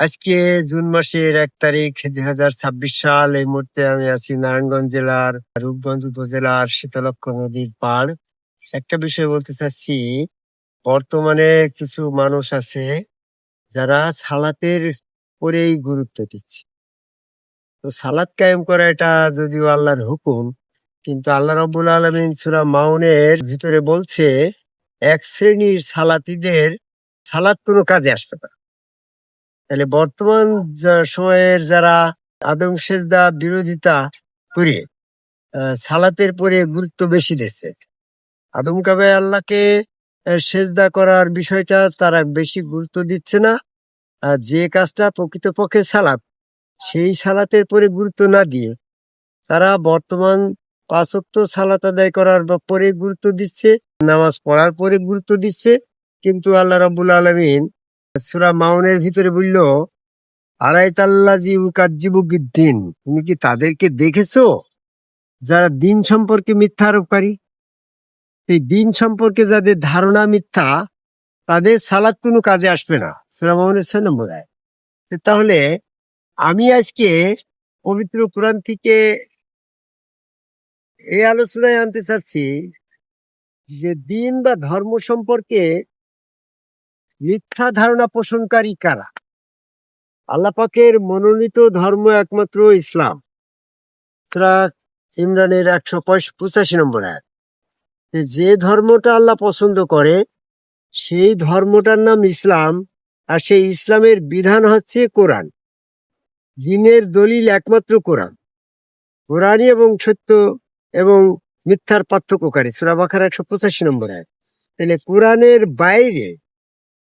আজকে জুন মাসের 1 তারিখ 2026 সাল। এই মুহূর্তে আমি আছি নারায়ণগঞ্জ জেলার রূপগঞ্জ উপজেলার শীতলক্ষ্যা নদীর পাড়। একটা বিষয় বলতে চাচ্ছি, বর্তমানে কিছু মানুষ আছে যারা সালাতের পরেই গুরুত্ব দিচ্ছে। তো সালাত কায়েম করা এটা যদিও আল্লাহর হুকুম, কিন্তু আল্লাহ রাব্বুল আলামিন সূরা মাউনের ভিতরে বলছে এক শ্রেণীর সালাতীদের সালাত কোনো কাজে আসবে না। তাহলে বর্তমান সময়ের যারা আদম সেজদা বিরোধিতা করে সালাতের পরে গুরুত্ব বেশি দিচ্ছে, আদম কাবে আল্লাহকে সেজদা করার বিষয়টা তারা বেশি গুরুত্ব দিচ্ছে না। আর যে কাজটা প্রকৃতপক্ষে সালাত, সেই সালাতের পরে গুরুত্ব না দিয়ে তারা বর্তমান 5 ওয়াক্ত সালাত আদায় করার পরে গুরুত্ব দিচ্ছে, নামাজ পড়ার পরে গুরুত্ব দিচ্ছে। কিন্তু আল্লাহ রাব্বুল আলামিন সূরা মাউনের ভিতরে বলল, আরাইতাল্লাযী ইউকাজ্জিবু বিদ্দিন, তুমি কি তাদেরকে দেখেছো যারা দিন সম্পর্কে মিথ্যা আরোপকারী? এই দিন সম্পর্কে যাদের ধারণা মিথ্যা, তাদের সালাত কোনো কাজে আসবে না। সূরা মাউনের 6 নম্বর আয়াত। তাহলে আমি আজকে পবিত্র কোরআন থেকে এই আলোচনায় আনতে চাচ্ছি যে দিন বা ধর্ম সম্পর্কে মিথ্যা ধারণা পোষণকারী কারা। আল্লাহ পাকের মনোনীত ধর্ম একমাত্র ইসলাম। সূরা ইমরানের 185 নম্বর আয়াত। যে ধর্মটা আল্লাহ পছন্দ করে সেই ধর্মটার নাম ইসলাম, আর সেই ইসলামের বিধান হচ্ছে কোরআন। দ্বীনের দলিল একমাত্র কোরআন। কোরআনই এবং সত্য এবং মিথ্যার পার্থক্যকারী। সূরা বাকারা 185 নম্বর আয়াত। তাহলে কোরআনের বাইরে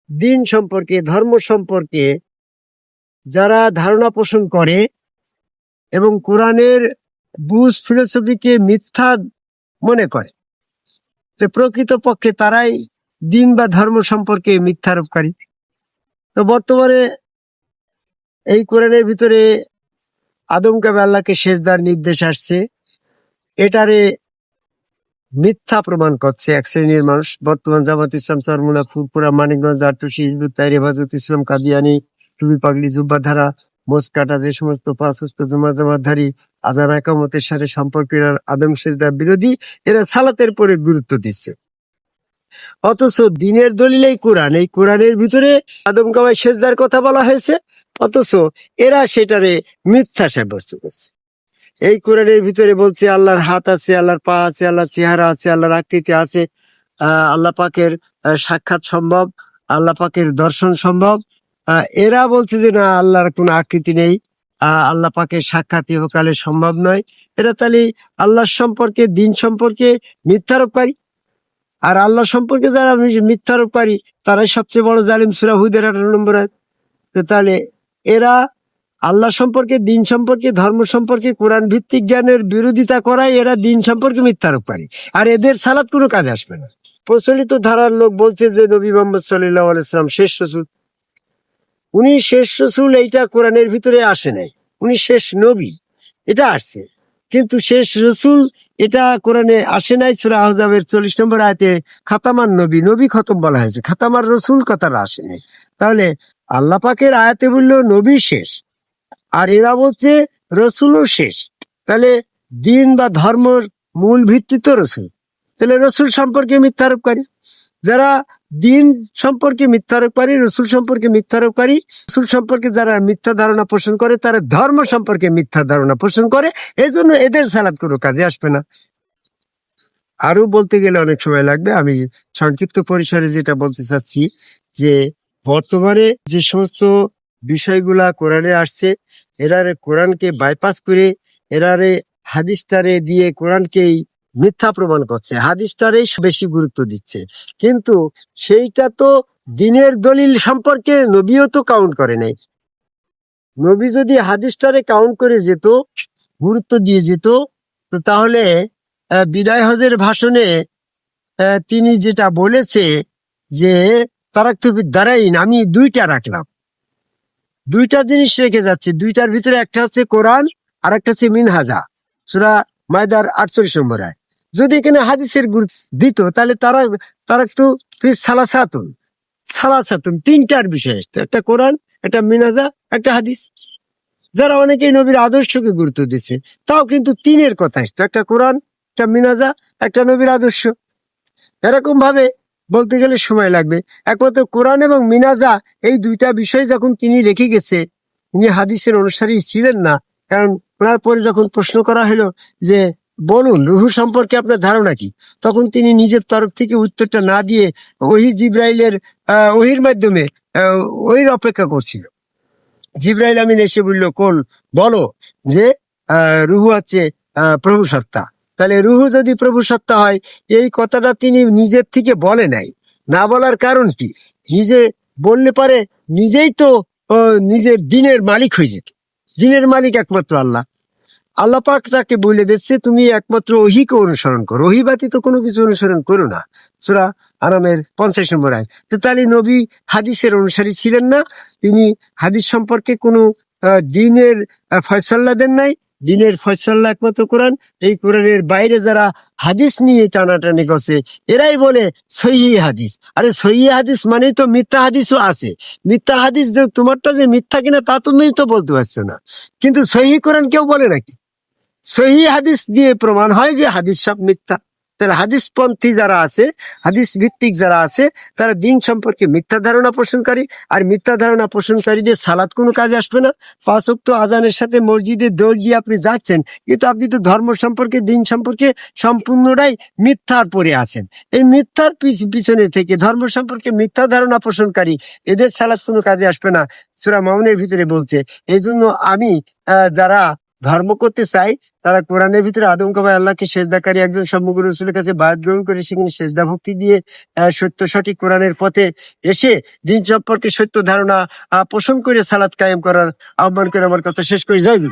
দিন সম্পর্কে, ধর্ম সম্পর্কে যারা ধারণা পোষণ করে এবং কোরআনের বুঝ ফিলোসফিকে মিথ্যা মনে করে, প্রকৃতপক্ষে তারাই দিন বা ধর্ম সম্পর্কে মিথ্যারোপকারী। তো বর্তমানে এই কোরআনের ভিতরে আদম কাবে আল্লাহকে সেজদার নির্দেশ আসছে, এটারে মিথ্যা প্রমাণ করছে এক শ্রেণীর মানুষ। বর্তমান জামাত ইসলাম, চরমুনা, ফুরপুরা, মানিকগঞ্জ, আটুসি, হিজবুত তাহরির, হেফাজত ইসলাম, কাদিয়ানি, টুপি পাগড়ি, জুব্বাধারা, মোচকাটা যে সমস্ত 5 ওয়াক্ত জামাতধারী আযান ইকামতের সাথে সম্পর্কের আদম সেজদা বিরোধী, এরা সালাতের পরে গুরুত্ব দিচ্ছে। অথচ দিনের দলিল এই কোরআন, এই কোরআনের ভিতরে আদম কাবায় সেজদার কথা বলা হয়েছে, অথচ এরা সেটারে মিথ্যা সাব্যস্ত করছে। এই কোরআনের ভিতরে বলছে আল্লাহর হাত আছে, আল্লাহর পা আছে, আল্লাহর চেহারা আছে, আল্লাহর আকৃতি আছে, আল্লাহ পাকের সাক্ষাৎ সম্ভব, আল্লাহ পাকের দর্শন সম্ভব। এরা বলছে যে না, আল্লাহর কোনো আকৃতি নেই, আল্লাহ পাকের সাক্ষাৎ ইহকালে সম্ভব নয়। এরা তাহলে আল্লাহ সম্পর্কে, দিন সম্পর্কে মিথ্যারোপকারী। আর আল্লাহ সম্পর্কে যারা মিথ্যারোপকারী তারাই সবচেয়ে বড় জালিম। সূরা হুদের 18 নম্বর আয়াত। তাহলে এরা আল্লাহ সম্পর্কে, দিন সম্পর্কে, ধর্ম সম্পর্কে কোরআন ভিত্তিক জ্ঞানের বিরোধিতা করায় এরা দিন সম্পর্কে মিথ্যারোপকারী। আর এদের সালাত কোনো কাজে আসবে না। প্রচলিত ধারার লোক বলছে যে নবী মুহাম্মদ সাল্লাল্লাহু আলাইহি ওয়াসাল্লাম শেষ রাসূল। উনি শেষ রাসূল এইটা কোরআনের ভিতরে আসে নাই, উনি শেষ নবী এটা আসছে, কিন্তু শেষ রাসূল এটা কোরআনে আসে নাই। সূরা আহজাবের 40 নম্বর আয়াতে খাতামান নবী, নবী খতম বলা হয়েছে, খাতামার রাসূল কথাটা আসে নাই। তাহলে আল্লাহ পাকের আয়াতে বললো নবী শেষ, আর এরা বলছে রসুলও শেষ। তাহলে দিন বা ধর্মের মূল ভিত্তি তো রসুল। তাহলে রসুল সম্পর্কে মিথ্যারোপকারী। যারা দিন সম্পর্কে মিথ্যারোপকারী, রসুল সম্পর্কে মিথ্যারোপকারী, রসুল সম্পর্কে যারা মিথ্যা ধারণা পোষণ করে, তারা ধর্ম সম্পর্কে মিথ্যা ধারণা পোষণ করে। এই জন্য এদের সালাত কোনো কাজে আসবে না। আরো বলতে গেলে অনেক সময় লাগবে। আমি সংক্ষিপ্ত পরিসরে যেটা বলতে চাচ্ছি, যে বর্তমানে যে সমস্ত বিষয়গুলা কোরআনে আসছে, এরারে কোরআনকে বাইপাস করে এরারে হাদিসটারে দিয়ে কোরআনকেই মিথ্যা প্রমাণ করছে, হাদিসটারেই বেশি গুরুত্ব দিচ্ছে। কিন্তু সেইটা তো দিনের দলিল সম্পর্কে নবীও তো কাউন্ট করে নাই। নবী যদি হাদিসটারে কাউন্ট করে যেত, গুরুত্ব দিয়ে যেত, তো তাহলে বিদায় হজের ভাষণে তিনি যেটা বলেছে যে তারাক্তু বিদ-দারাইন, আমি 2টা রাখলাম, 2টা জিনিস রেখে যাচ্ছে। 2টার ভিতরে একটা হচ্ছে কোরআন আর একটা হচ্ছে মিনহাজা, সূরা মায়দার 48 নম্বর আয়াত। যদি এখানে হাদিসের গুরুত্ব দিত তাহলে তারাক্তু ফি সালাসাতুন, 3টার বিষয় আসতো, একটা কোরআন, একটা মিনাজা, একটা হাদিস। যারা অনেকেই নবীর আদর্শকে গুরুত্ব দিচ্ছে, তাও কিন্তু তিনের কথা আসছে, একটা কোরআন, একটা মিনাজা, একটা নবীর আদর্শ। এরকম ভাবে বলতে গেলে সময় লাগবে। একমাত্র কোরআন এবং মিনাজা এই দুইটা বিষয় যখন তিনি রেখে গেছে, উনি হাদিসের অনুসারী ছিলেন না। কারণ ওনার পরে যখন প্রশ্ন করা হলো যে বলুন রুহু সম্পর্কে আপনার ধারণা কি, তখন তিনি নিজের তরফ থেকে উত্তরটা না দিয়ে ওহি জিব্রাইলের ওহির মাধ্যমে ওহির অপেক্ষা করছিল। জিব্রাইল আমিন এসে বলল, বলো যে রুহু হচ্ছে প্রভু সত্তা। তাহলে রুহু যদি প্রভু সত্তা হয়, এই কথাটা তিনি নিজের থেকে বলে নাই। না বলার কারণ কি? নিজে বললে পারে নিজেই তো নিজের দিনের মালিক হয়ে যেত। দিনের মালিক একমাত্র আল্লাহ। আল্লাহ পাক তাকে বলে দিচ্ছে তুমি একমাত্র ওহিকে অনুসরণ করো, ওহি ব্যতীত কোনো কিছু অনুসরণ করো না। সূরা আনামের 50 নম্বর আয়াত। তো তাহলে নবী হাদিসের অনুসারী ছিলেন না। তিনি হাদিস সম্পর্কে কোনো দিনের ফয়সাল্লা দেন নাই। দিনের ফয়সাল্লা একমাত্র কোরআন। এই কোরআনের বাইরে যারা হাদিস নিয়ে টানাটানি করছে, এরাই বলে সহিহ হাদিস। আরে সহিহ হাদিস মানেই তো মিথ্যা হাদিসও আছে। মিথ্যা হাদিস তোমারটা যে মিথ্যা কিনা তা তুমি তো বলতে পারছো না, কিন্তু সহিহ কোরআন কেউ বলে নাকি? সহিহ হাদিস দিয়ে প্রমাণ হয় যে হাদিস সব মিথ্যা। তাহলে হাদিসপন্থী যারা আছে, হাদিস ভিত্তিক যারা আছে, তারা দিন সম্পর্কে মিথ্যা ধারণা পোষণকারী। আর মিথ্যা ধারণা পোষণকারীদের সালাত কোনো কাজে আসবে না। 5 ওয়াক্ত আজানের সাথে মসজিদে দৌড় দিয়ে আপনি যাচ্ছেন, কিন্তু আপনি তো ধর্ম সম্পর্কে, দিন সম্পর্কে সম্পূর্ণটাই মিথ্যার পরে আছেন। এই মিথ্যার পিছনে থেকে ধর্ম সম্পর্কে মিথ্যা ধারণা পোষণকারী, এদের সালাত কোনো কাজে আসবে না। সূরা মাউনের ভিতরে বলছে। এই জন্য আমি যারা ধর্ম করতে চাই, তারা কোরআনের ভিতরে আদমকাবায় আল্লাহকে সেজদাকারী একজন সম্মুখ রসুলের কাছে বায়াত গ্রহণ করে সেখানে সেজদা ভক্তি দিয়ে সত্য সঠিক কোরআনের পথে এসে দিন সম্পর্কে সত্য ধারণা পোষণ করে সালাত কায়েম করার আহ্বান করে আমার কথা শেষ করে যাইবে।